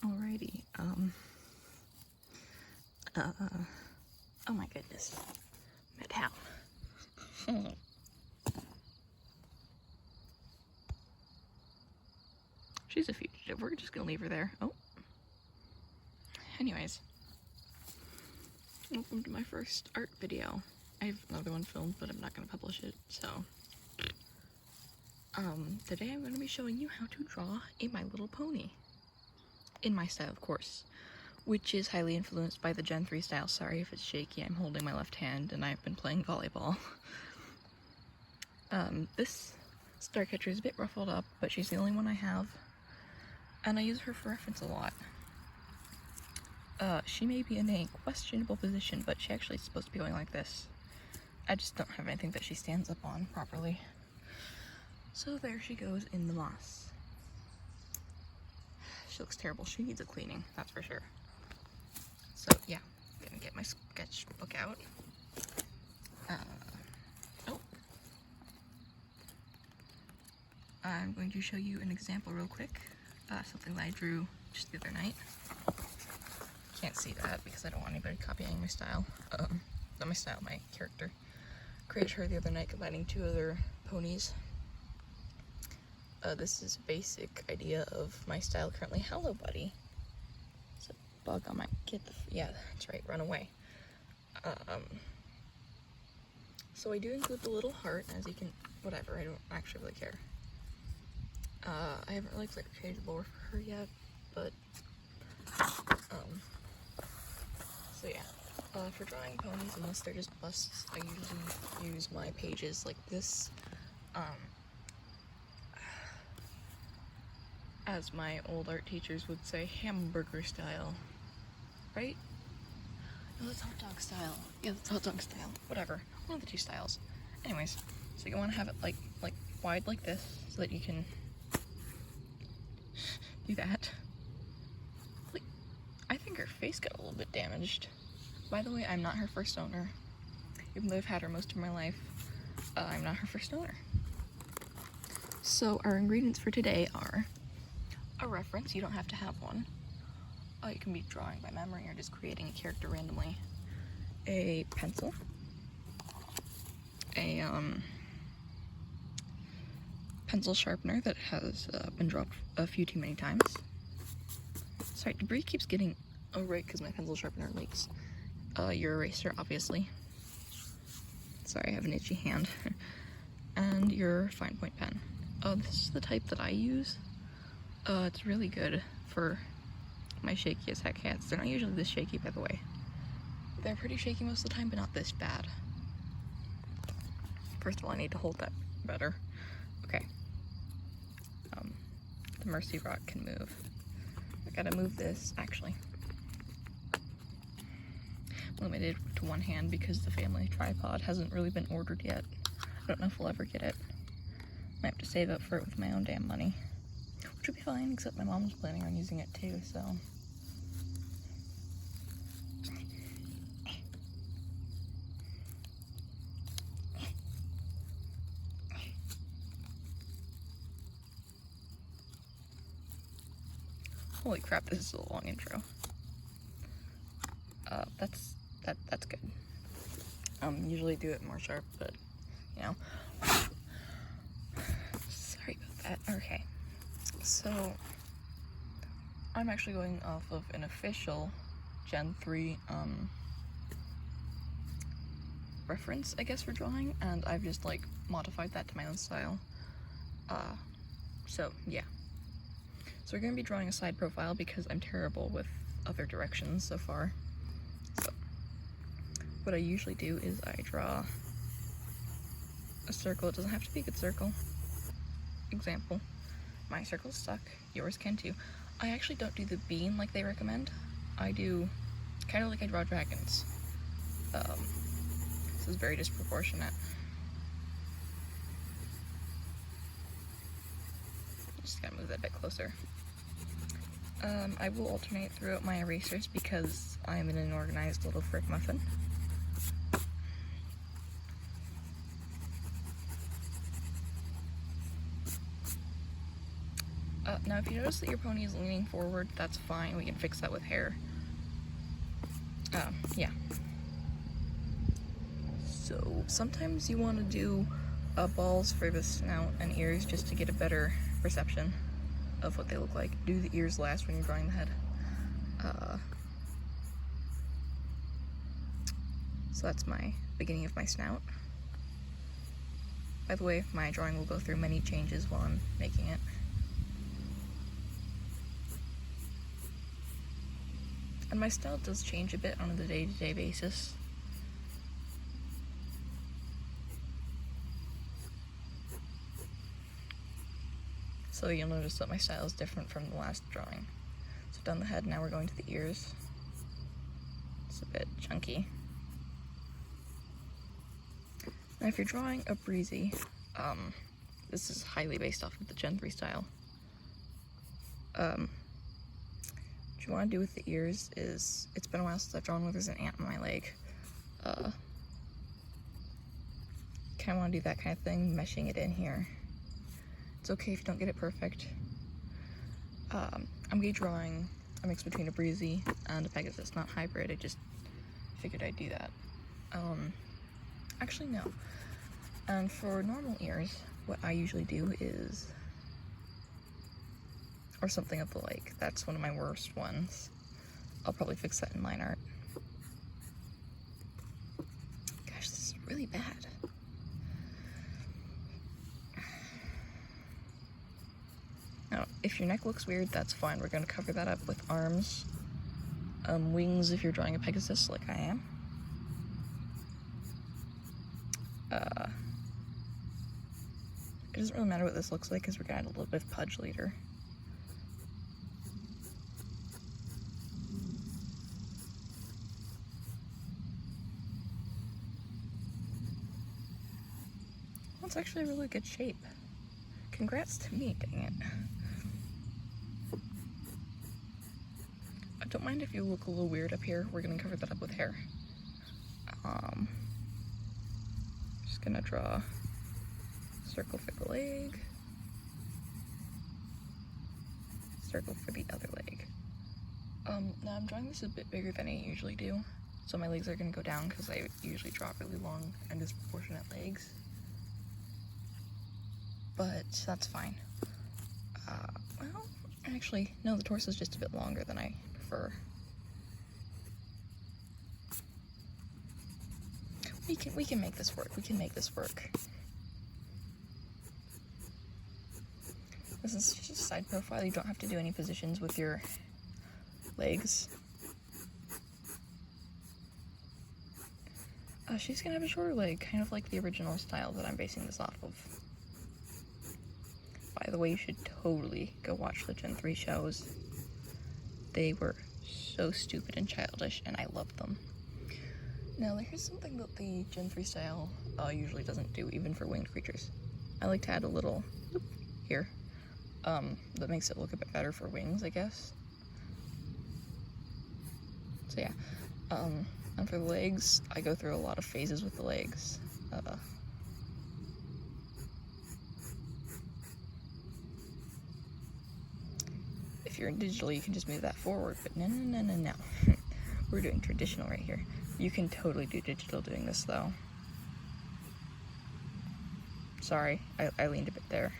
Alrighty, oh my goodness, Midtown. She's a fugitive, we're just gonna leave her there. Oh. Anyways. Welcome to my first art video. I have another one filmed, but I'm not gonna publish it, so. Today I'm gonna be showing you how to draw a My Little Pony. In my style, of course, which is highly influenced by the Gen 3 style. Sorry if it's shaky, I'm holding my left hand and I've been playing volleyball. This Starcatcher is a bit ruffled up, but she's the only one I have, and I use her for reference a lot. She may be in a questionable position, but she actually is supposed to be going like this. I just don't have anything that she stands up on properly. So there she goes in the moss. She looks terrible. She needs a cleaning, that's for sure. So yeah, I'm gonna get my sketchbook out. I'm going to show you an example real quick. Something that I drew just the other night. Can't see that because I don't want anybody copying my style. Not my style, my character. Created her the other night combining two other ponies. This is a basic idea of my style currently. Hello, buddy. There's a bug on my... yeah, that's right, run away. So I do include the little heart, as you can... whatever, I don't actually really care. I haven't really created lore for her yet, but... so yeah. For drawing ponies, unless they're just busts, I usually use my pages like this. As my old art teachers would say, hamburger style, right? No, that's hot dog style. Yeah, that's hot dog style. Whatever, one of the two styles. Anyways, so you want to have it like wide like this, so that you can do that. Like, I think her face got a little bit damaged. By the way, I'm not her first owner. Even though I've had her most of my life, I'm not her first owner. So our ingredients for today are a reference. You don't have to have one. You can be drawing by memory or just creating a character randomly. A pencil. A pencil sharpener that has been dropped a few too many times. Sorry, debris keeps getting... oh right, because my pencil sharpener leaks. Your eraser, obviously. Sorry, I have an itchy hand. And your fine point pen. This is the type that I use. It's really good for my shaky as heck hands. They're not usually this shaky, by the way. They're pretty shaky most of the time, but not this bad. First of all, I need to hold that better. Okay. The Mercy Rock can move. I gotta move this, actually. I'm limited to one hand because the family tripod hasn't really been ordered yet. I don't know if we'll ever get it. Might have to save up for it with my own damn money. Which would be fine, except my mom's planning on using it too, so... Holy crap, this is a long intro. That's good. Usually do it more sharp, but, you know. Sorry about that. Okay. So, I'm actually going off of an official Gen 3 reference, I guess, for drawing, and I've just modified that to my own style. So yeah. So we're gonna be drawing a side profile because I'm terrible with other directions so far. So what I usually do is I draw a circle. It doesn't have to be a good circle. Example. My circle's stuck, yours can too. I actually don't do the bean like they recommend. I do kind of like I draw dragons. This is very disproportionate. Just gotta move that a bit closer. I will alternate throughout my erasers because I'm an unorganized little frick muffin. Now Now if you notice that your pony is leaning forward, that's fine. We can fix that with hair. Yeah. So sometimes you want to do balls for the snout and ears just to get a better perception of what they look like. Do the ears last when you're drawing the head. So that's my beginning of my snout. By the way, my drawing will go through many changes while I'm making it. And my style does change a bit on a day-to-day basis. So you'll notice that my style is different from the last drawing. So done the head, now we're going to the ears. It's a bit chunky. Now if you're drawing a breezy, this is highly based off of the Gen 3 style. What you want to do with the ears is, it's been a while since I've drawn where there's an ant on my leg. Kind of want to do that kind of thing, meshing it in here. It's okay if you don't get it perfect. I'm going to be drawing a mix between a breezy and a Pegasus, not hybrid. I just figured I'd do that. Actually, no. And for normal ears, what I usually do is, or something of the like. That's one of my worst ones. I'll probably fix that in line art. Gosh, this is really bad. Now, if your neck looks weird, that's fine. We're going to cover that up with arms. Wings if you're drawing a Pegasus like I am. It doesn't really matter what this looks like because we're going to add a little bit of pudge later. That's actually a really good shape. Congrats to me, dang it. I don't mind if you look a little weird up here. We're going to cover that up with hair. Just going to draw a circle for the leg. Circle for the other leg. Now I'm drawing this a bit bigger than I usually do. So my legs are going to go down because I usually draw really long and disproportionate legs. But that's fine. Well, actually, no, the torso is just a bit longer than I prefer. We can make this work. We can make this work. This is just a side profile. You don't have to do any positions with your legs. She's gonna have a shorter leg, kind of like the original style that I'm basing this off of. By the way, you should totally go watch the Gen 3 shows. They were so stupid and childish, and I loved them. Now, here's something that the Gen 3 style usually doesn't do, even for winged creatures. I like to add a little here. That makes it look a bit better for wings, I guess. So yeah. And for the legs, I go through a lot of phases with the legs. If you're in digital, you can just move that forward, but no. We're doing traditional right here. You can totally do digital doing this, though. Sorry, I leaned a bit there.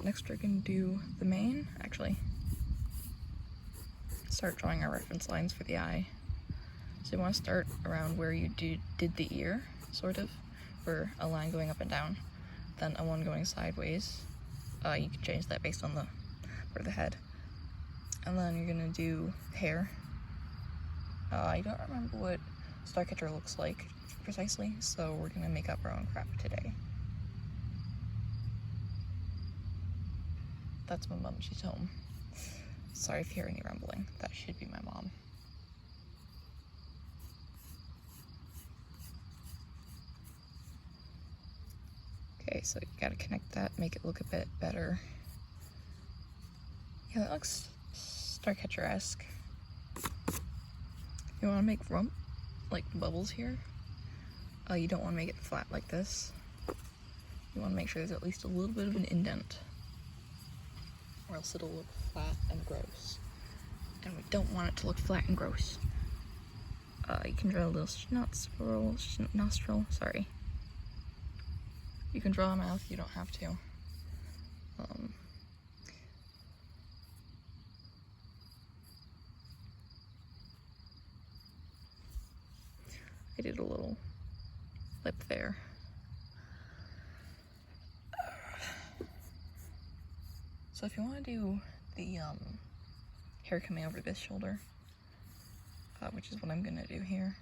Next we're going to do the mane, actually. Start drawing our reference lines for the eye. So you want to start around where you did the ear, sort of, for a line going up and down, then a one going sideways. You can change that based on the head. And then you're going to do hair. I don't remember what Starcatcher looks like precisely, so we're going to make up our own crap today. That's my mom, she's home. Sorry if you hear any rumbling. That should be my mom. Okay, so you gotta connect that, make it look a bit better. Yeah, that looks Starcatcher-esque. You want to make rump, like bubbles here. You don't want to make it flat like this. You want to make sure there's at least a little bit of an indent, or else it'll look flat and gross. And we don't want it to look flat and gross. You can draw a little nostril, sorry. You can draw a mouth, you don't have to. I did a little lip there. So if you want to do the hair coming over this shoulder, which is what I'm gonna do here.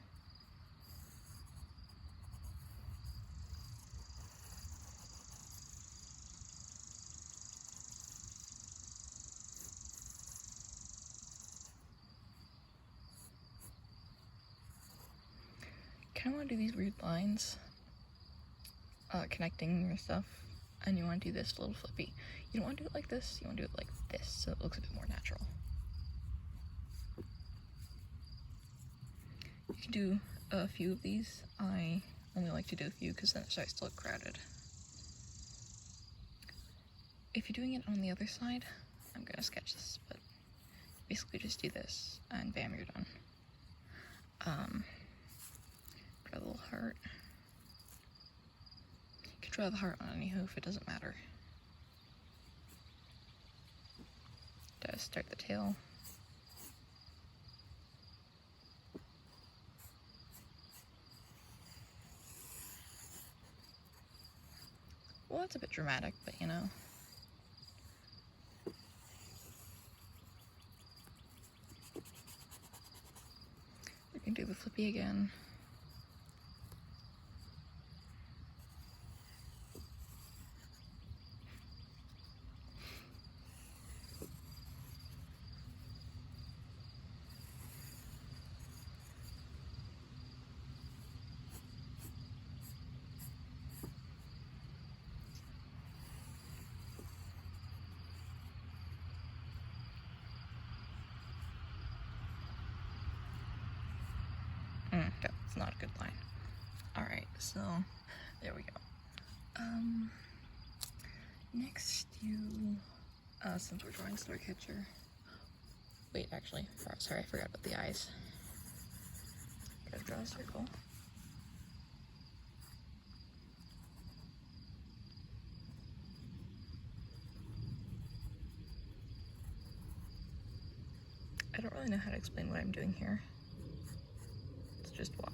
Kind of want to do these weird lines connecting your stuff, and you want to do this a little flippy. You don't want to do it like this, you want to do it like this, so it looks a bit more natural. You can do a few of these. I only like to do a few because then it starts to look crowded. If you're doing it on the other side, I'm gonna sketch this, but basically just do this, and bam, you're done. Draw a little heart. You can draw the heart on any hoof, it doesn't matter. Just start the tail. Well, that's a bit dramatic, but you know. We can do the flippy again. That's not a good line. Alright, so there we go. Next since we're drawing Starcatcher. Wait, actually, sorry, I forgot about the eyes. Gotta draw a circle. I don't really know how to explain what I'm doing here. Let's just watch.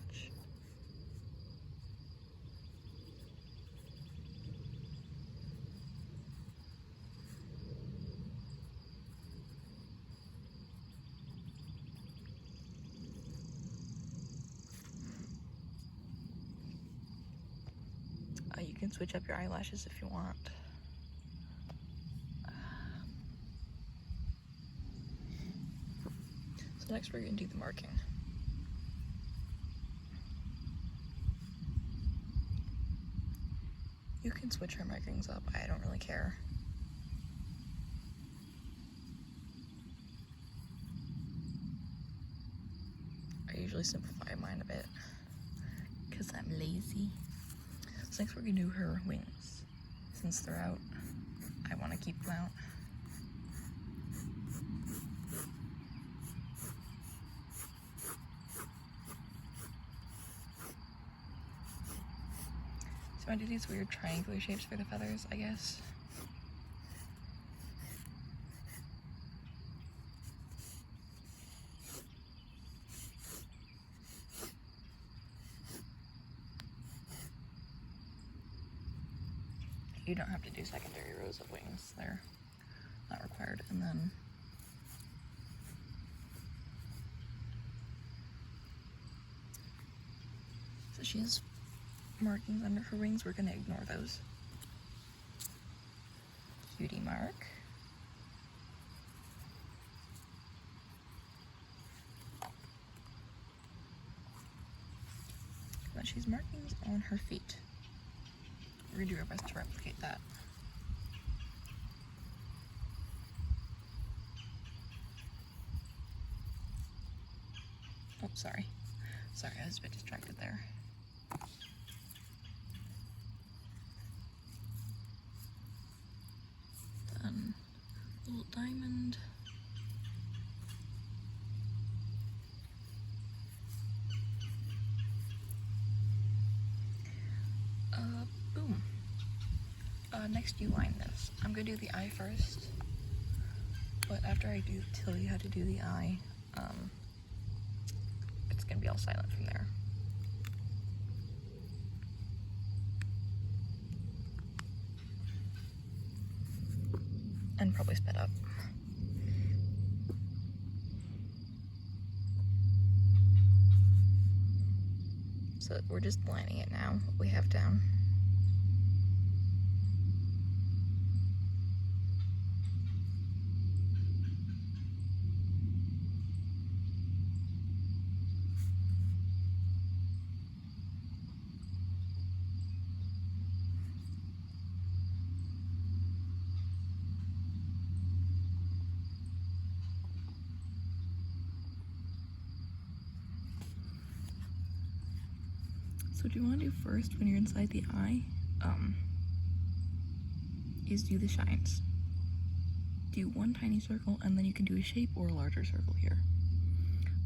You can switch up your eyelashes if you want. So next we're going to do the marking. You can switch your markings up, I don't really care. I usually simplify mine a bit because I'm lazy. So next we're going to do her wings. Since they're out, I want to keep them out. So I do these weird triangular shapes for the feathers, I guess. You don't have to do secondary rows of wings, they're not required. And then so she has markings under her wings, we're gonna ignore those. Cutie mark. Then she's markings on her feet. We're gonna do our best to replicate that. Oh, sorry. Sorry, I was a bit distracted there. Then little diamond. Boom. Next you line this. I'm gonna do the eye first, but after I do tell you how to do the eye, it's gonna be all silent from there. And probably sped up. So we're just lining it now, what we have down. So what you want to do first when you're inside the eye, is do the shines. Do one tiny circle, and then you can do a shape or a larger circle here.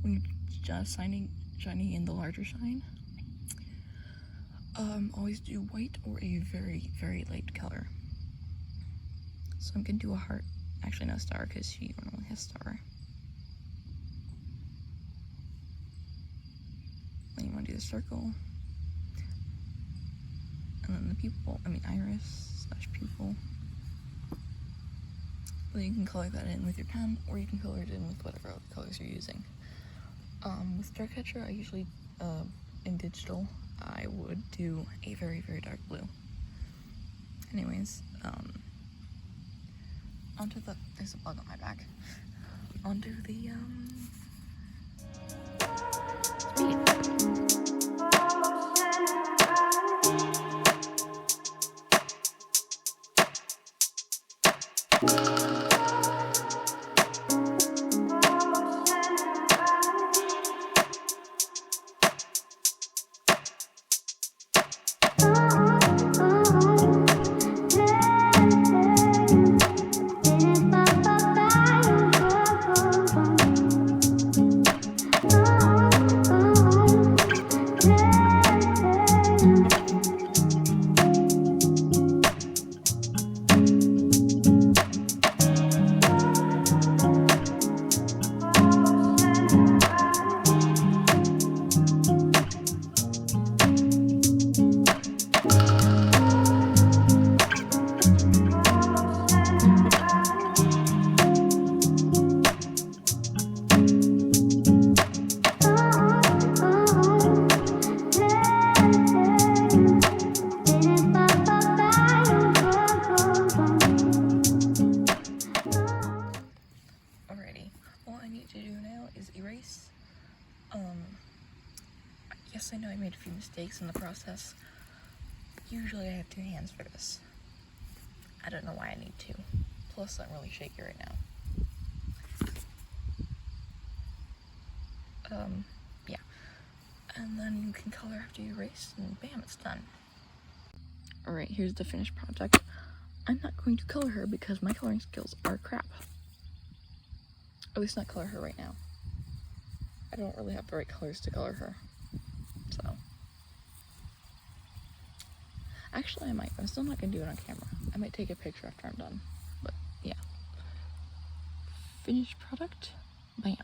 When you're just shining in the larger shine, always do white or a very, very light color. So I'm gonna do a heart, actually no, star, because she normally has star. Then you want to do the circle, and then the pupil, iris / pupil. Then you can color that in with your pen, or you can color it in with whatever other colors you're using. With Darkcatcher, I usually, in digital, I would do a very, very dark blue. Anyways, onto the, there's a bug on my back. Onto the, speed. Yes, I know I made a few mistakes in the process. Usually I have two hands for this. I don't know why I need two. Plus I'm really shaky right now. Yeah. And then you can color after you erase, and bam, it's done. Alright, here's the finished project. I'm not going to color her because my coloring skills are crap. At least not color her right now. I don't really have the right colors to color her. So. Actually, I might. I'm still not going to do it on camera. I might take a picture after I'm done. But, yeah. Finished product. Bam.